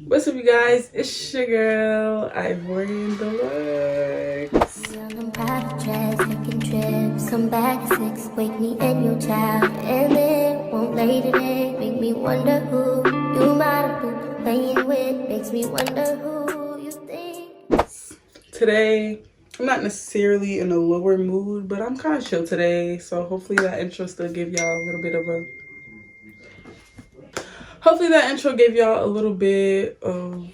What's up, you guys? It's your girl, IvorianDeluxe. On them private jets, taking trips. Come back at 6, wake me and your child. And then won't lay today. Make me wonder who you might have been playing with. Makes me wonder who you think. Today, I'm not necessarily in a lower mood, but I'm kind of chill today. So hopefully that intro still give y'all a little bit of a... Hopefully that intro gave y'all a little bit of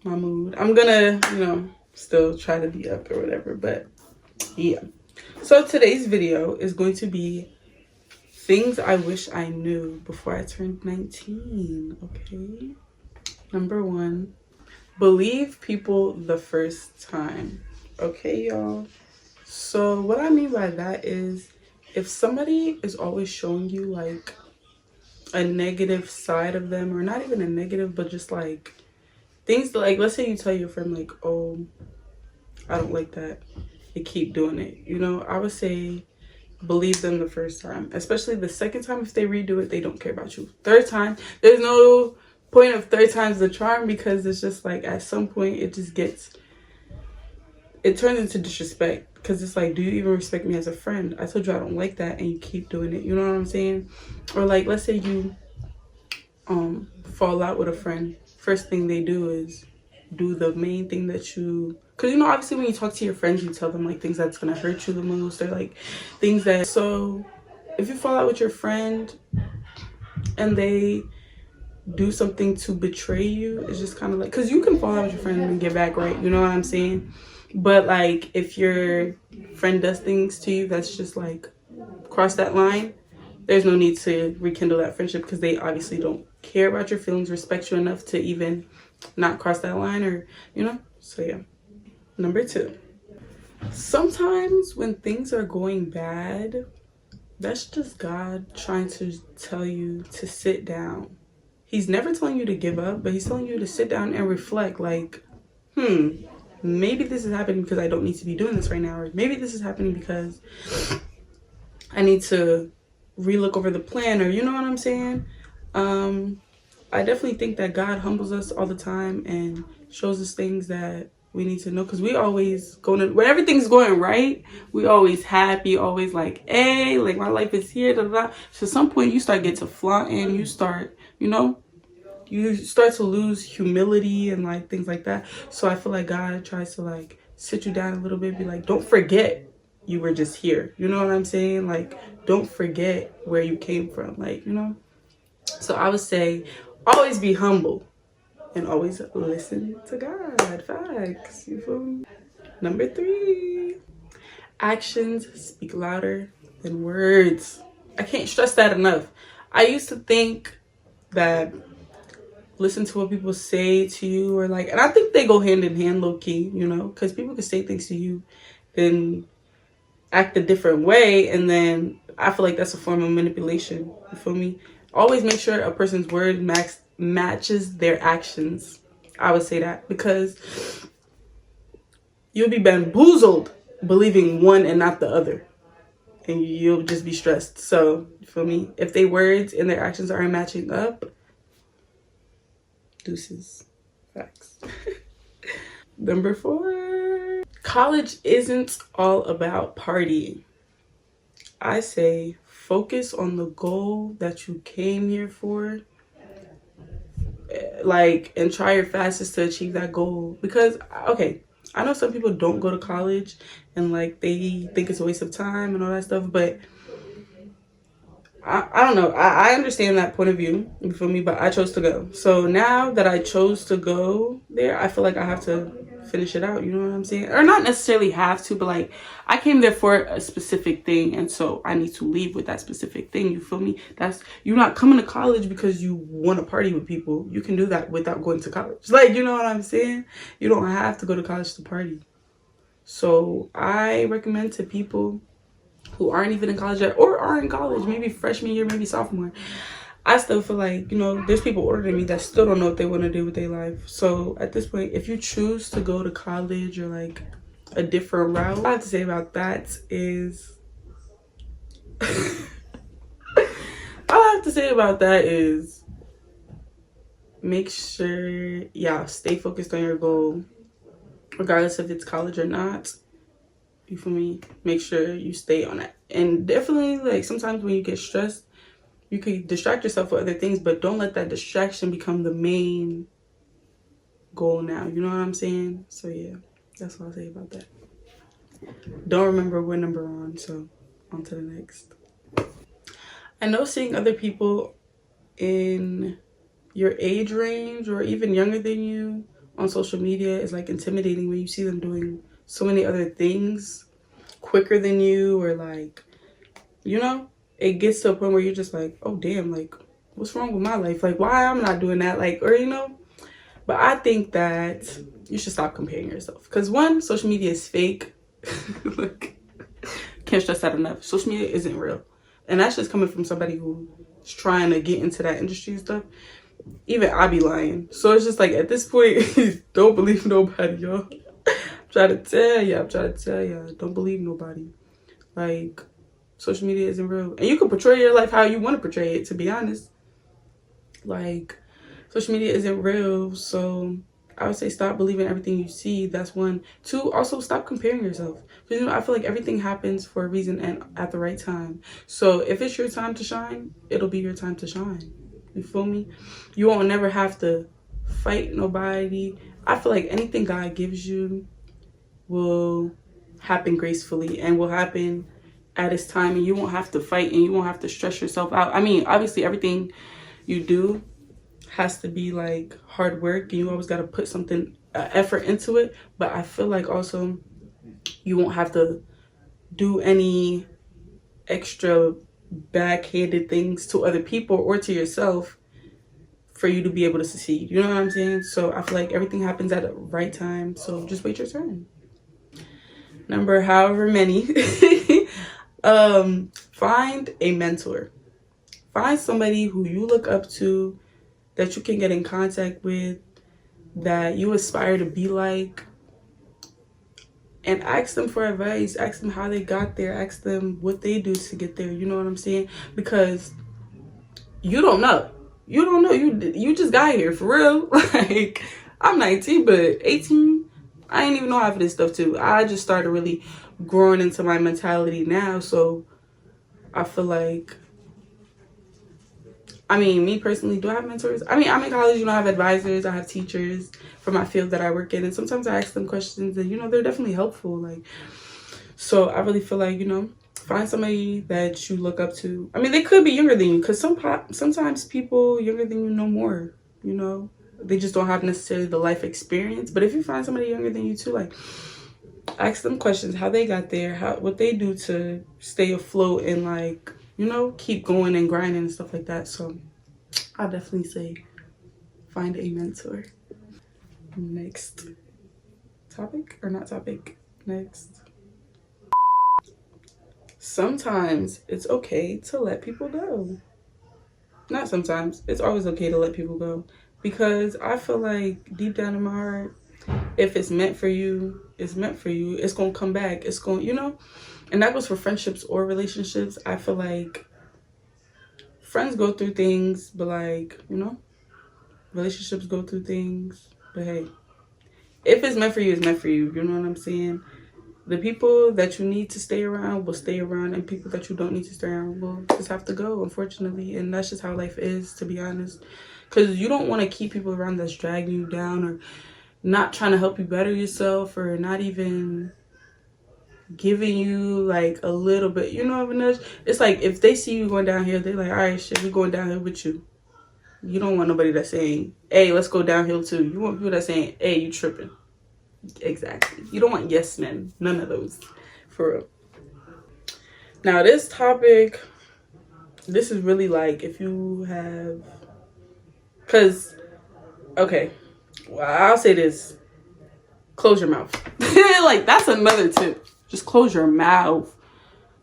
my mood. I'm gonna, still try to be up or whatever, but yeah. So today's video is going to be things I wish I knew before I turned 19, okay? Number 1, believe people the first time, okay, y'all? So what I mean by that is if somebody is always showing you like a negative side of them, or not even a negative, but just like things like, let's say you tell your friend like, oh, I don't like that, they keep doing it, I would say believe them the first time. Especially the second time, if they redo it, they don't care about you. Third time, there's no point of third time's the charm, because it's just like at some point it turns into disrespect, because it's like, do you even respect me as a friend? I told you I don't like that and you keep doing it, you know what I'm saying? Or like, let's say you fall out with a friend, first thing they do is do the main thing that you, because obviously when you talk to your friends, you tell them like things that's gonna hurt you the most, or like things that, so if you fall out with your friend and they do something to betray you, it's just kind of like, because you can fall out with your friend and get back right, you know what I'm saying? But like if your friend does things to you that's just like cross that line, there's no need to rekindle that friendship, because they obviously don't care about your feelings, respect you enough to even not cross that line, or so yeah. Number 2, sometimes when things are going bad, that's just God trying to tell you to sit down. He's never telling you to give up, but he's telling you to sit down and reflect, like, maybe this is happening because I don't need to be doing this right now, or maybe this is happening because I need to relook over the plan, or you know what I'm saying? I definitely think that God humbles us all the time and shows us things that we need to know, because we always when everything's going right, we always happy, always like, hey, like my life is here, da, da, da. So at some point you start getting to flaunting, you start to lose humility and like things like that. So I feel like God tries to like sit you down a little bit, be like, don't forget you were just here, you know what I'm saying? Like, don't forget where you came from, like, So I would say always be humble and always listen to God. Facts, you feel me? Number 3, actions speak louder than words. I can't stress that enough. I used to think that listen to what people say to you, or like, and I think they go hand in hand, low key, because people can say things to you, then act a different way, and then I feel like that's a form of manipulation. You feel me? Always make sure a person's word matches their actions. I would say that, because you'll be bamboozled believing one and not the other, and you'll just be stressed. So, you feel me? If their words and their actions aren't matching up, deuces. Facts. Number 4, college isn't all about partying. I say focus on the goal that you came here for, like, and try your fastest to achieve that goal. Because, okay, I know some people don't go to college and like they think it's a waste of time and all that stuff, but I don't know. I understand that point of view, you feel me? But I chose to go. So now that I chose to go there, I feel like I have to finish it out, you know what I'm saying? Or not necessarily have to, but like, I came there for a specific thing, and so I need to leave with that specific thing, you feel me? You're not coming to college because you want to party with people. You can do that without going to college. Like, you know what I'm saying? You don't have to go to college to party. So I recommend to people who aren't even in college yet, or are in college, maybe freshman year, maybe sophomore, I still feel like, there's people older than me that still don't know what they want to do with their life. So at this point, if you choose to go to college or like a different route, what I have to say about that is all I have to say about that is make sure, yeah, stay focused on your goal, regardless if it's college or not. You feel me? Make sure you stay on it. And definitely, like, sometimes when you get stressed, you can distract yourself with other things, but don't let that distraction become the main goal now. You know what I'm saying? So yeah, that's what I'll say about that. Don't remember what number we're on, so on to the next. I know seeing other people in your age range or even younger than you on social media is like intimidating when you see them doing so many other things quicker than you, or like, you know, it gets to a point where you're just like, oh damn, like what's wrong with my life? Like, why I'm not doing that? Like, or you know. But I think that you should stop comparing yourself, because one, social media is fake. Like, can't stress that enough. Social media isn't real, and that's just coming from somebody who's trying to get into that industry and stuff. Even I be lying. So it's just like, at this point, don't believe nobody, y'all. I'm trying to tell ya, don't believe nobody. Like, social media isn't real. And you can portray your life how you want to portray it, to be honest. Like, social media isn't real, so I would say stop believing everything you see. That's one. Two, also stop comparing yourself. Because, you know, I feel like everything happens for a reason and at the right time. So if it's your time to shine, it'll be your time to shine. You feel me? You won't never have to fight nobody. I feel like anything God gives you will happen gracefully and will happen at its time, and you won't have to fight and you won't have to stress yourself out. I mean, obviously everything you do has to be like hard work, and you always got to put something effort into it, but I feel like also you won't have to do any extra backhanded things to other people or to yourself for you to be able to succeed. You know what I'm saying? So I feel like everything happens at the right time, so just wait your turn. Number however many. Find a mentor. Find somebody who you look up to, that you can get in contact with, that you aspire to be like, and ask them for advice. Ask them how they got there. Ask them what they do to get there. You know what I'm saying? Because you don't know. You don't know. You just got here, for real. Like, I'm 19, but 18, I ain't even know half of this stuff too. I just started really growing into my mentality now. So I feel like, I mean, me personally, do I have mentors? I mean, I'm in college, you know, I have advisors, I have teachers for my field that I work in, and sometimes I ask them questions and, you know, they're definitely helpful. Like, so I really feel like, you know, find somebody that you look up to. I mean, they could be younger than you, because sometimes people younger than you know more, you know, they just don't have necessarily the life experience. But if you find somebody younger than you too, like, ask them questions, how they got there, what they do to stay afloat and, like, you know, keep going and grinding and stuff like that. So I'll definitely say find a mentor. Next topic, or not topic, next. Sometimes it's okay to let people go. Not sometimes, it's always okay to let people go, because I feel like deep down in my heart, if it's meant for you, it's meant for you. It's gonna come back. It's going, you know, and that goes for friendships or relationships. I feel like friends go through things, but, like, you know, relationships go through things. But hey, if it's meant for you, it's meant for you. You know what I'm saying? The people that you need to stay around will stay around, and people that you don't need to stay around will just have to go, unfortunately. And that's just how life is, to be honest. Because you don't want to keep people around that's dragging you down, or not trying to help you better yourself, or not even giving you like a little bit, you know, of a nudge. It's like, if they see you going downhill, they're like, all right, shit, we're going downhill with you. You don't want nobody that's saying, hey, let's go downhill too. You want people that's saying, hey, you tripping. Exactly. You don't want yes men. None of those. For real. Now, this topic, this is really like, if you have, because, okay, well, I'll say this. Close your mouth. Like, that's another tip. Just close your mouth.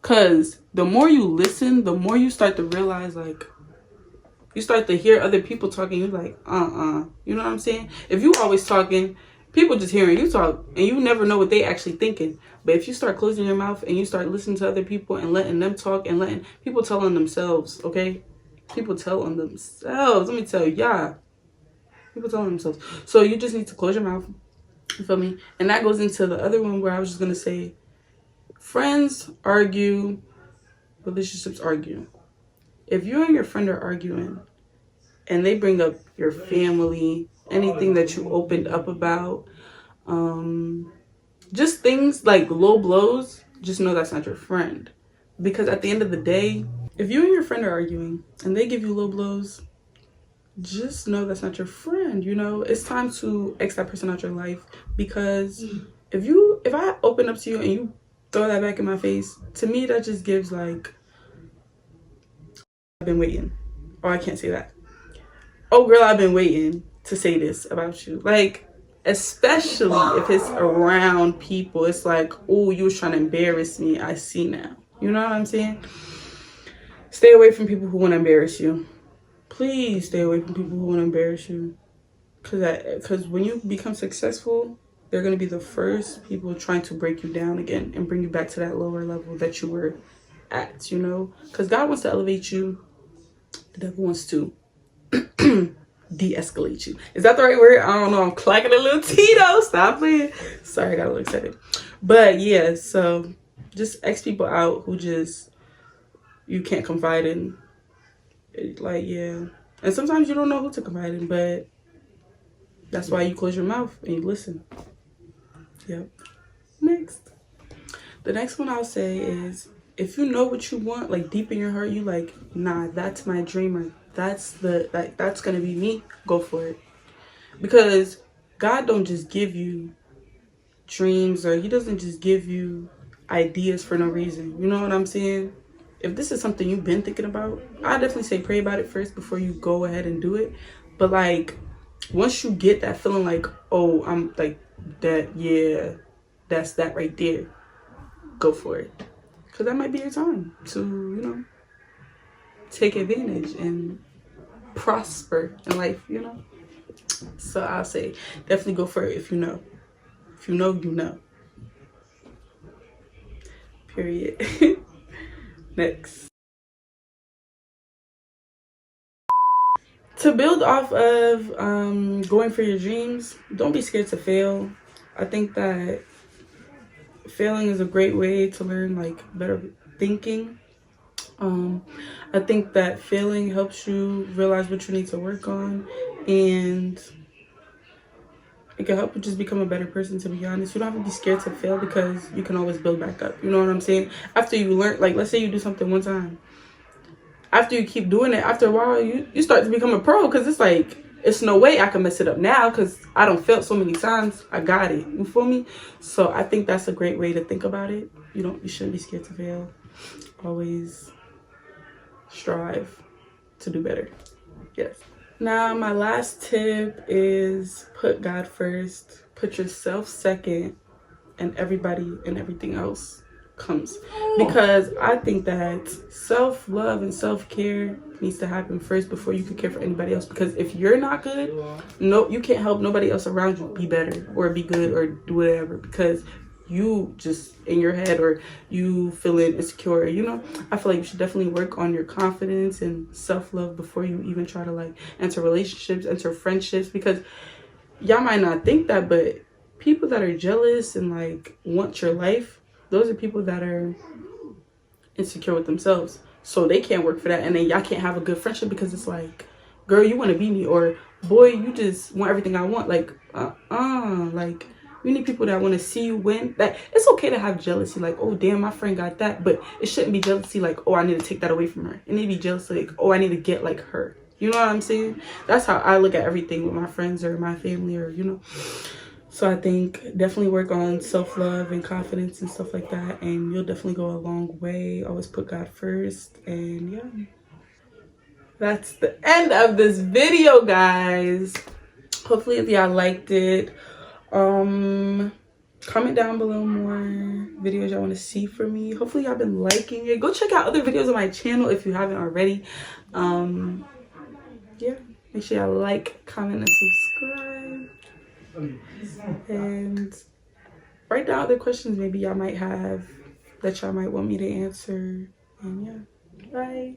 Because the more you listen, the more you start to realize, like, you start to hear other people talking. You're like, You know what I'm saying? If you always talking, people just hearing you talk, and you never know what they actually thinking. But if you start closing your mouth and you start listening to other people and letting them talk, and letting people tell on themselves, okay? People tell on themselves. Let me tell y'all. People telling themselves. So you just need to close your mouth. You feel me? And that goes into the other one where I was just gonna say, friends argue, relationships argue. If you and your friend are arguing and they bring up your family, anything that you opened up about, just things like low blows, just know that's not your friend. Because at the end of the day, if you and your friend are arguing and they give you low blows, just know that's not your friend. You know, it's time to X that person out your life. Because if I open up to you and you throw that back in my face, to me that just gives like, I've been waiting. Oh, I can't say that. Oh girl, I've been waiting to say this about you. Like, especially if it's around people, it's like, oh, you was trying to embarrass me. I see now. You know what I'm saying? Stay away from people who want to embarrass you. Please stay away from people who want to embarrass you. Because when you become successful, they're going to be the first people trying to break you down again and bring you back to that lower level that you were at, you know? Because God wants to elevate you. The devil wants to de-escalate you. Is that the right word? I don't know. I'm clacking a little Tito. Stop playing. Sorry, I got a little excited. But yeah, so just X people out who just you can't confide in. Like, yeah. And sometimes you don't know who to confide in, but that's why you close your mouth and you listen. Yep. Next. The next one I'll say is, if you know what you want, like deep in your heart, you like, nah, that's my dreamer. That's gonna be me. Go for it. Because God don't just give you dreams, or he doesn't just give you ideas for no reason. You know what I'm saying? If this is something you've been thinking about, I definitely say pray about it first before you go ahead and do it. But like, once you get that feeling like, oh, I'm like that, yeah, that's that right there, go for it. Because that might be your time to, you know, take advantage and prosper in life, you know. So I'll say definitely go for it if you know. If you know, you know. Period. Next. To build off of going for your dreams, don't be scared to fail. I think that failing is a great way to learn like better thinking. I think that failing helps you realize what you need to work on, and it can help you just become a better person, to be honest. You don't have to be scared to fail because you can always build back up. You know what I'm saying? After you learn, like let's say you do something one time. After you keep doing it, after a while, you start to become a pro, because it's like, it's no way I can mess it up now because I don't failed so many times. I got it. You feel me? So I think that's a great way to think about it. You shouldn't be scared to fail. Always strive to do better. Yes. Now, my last tip is put God first. Put yourself second, and everybody and everything else comes. Because I think that self-love and self-care needs to happen first before you can care for anybody else. Because if you're not good, no, you can't help nobody else around you be better or be good or do whatever, because you just in your head, or you feeling insecure, you know. I feel like you should definitely work on your confidence and self-love before you even try to like enter relationships, enter friendships, because y'all might not think that, but people that are jealous and like want your life, those are people that are insecure with themselves, so they can't work for that, and then y'all can't have a good friendship because it's like, girl, you want to be me, or boy, you just want everything I want. Like like, we need people that want to see you win. Like, it's okay to have jealousy, like, oh damn, my friend got that, but it shouldn't be jealousy like, oh, I need to take that away from her. It need to be jealousy like, oh, I need to get like her. You know what I'm saying? That's how I look at everything with my friends or my family, or you know. So I think definitely work on self-love and confidence and stuff like that, and you'll definitely go a long way. Always put God first, and yeah. That's the end of this video, guys. Hopefully if y'all liked it, comment down below more videos y'all want to see from me. Hopefully y'all been liking it. Go check out other videos on my channel if you haven't already. Yeah, make sure y'all like, comment, and subscribe. And write down other questions maybe y'all might have that y'all might want me to answer. And yeah, bye.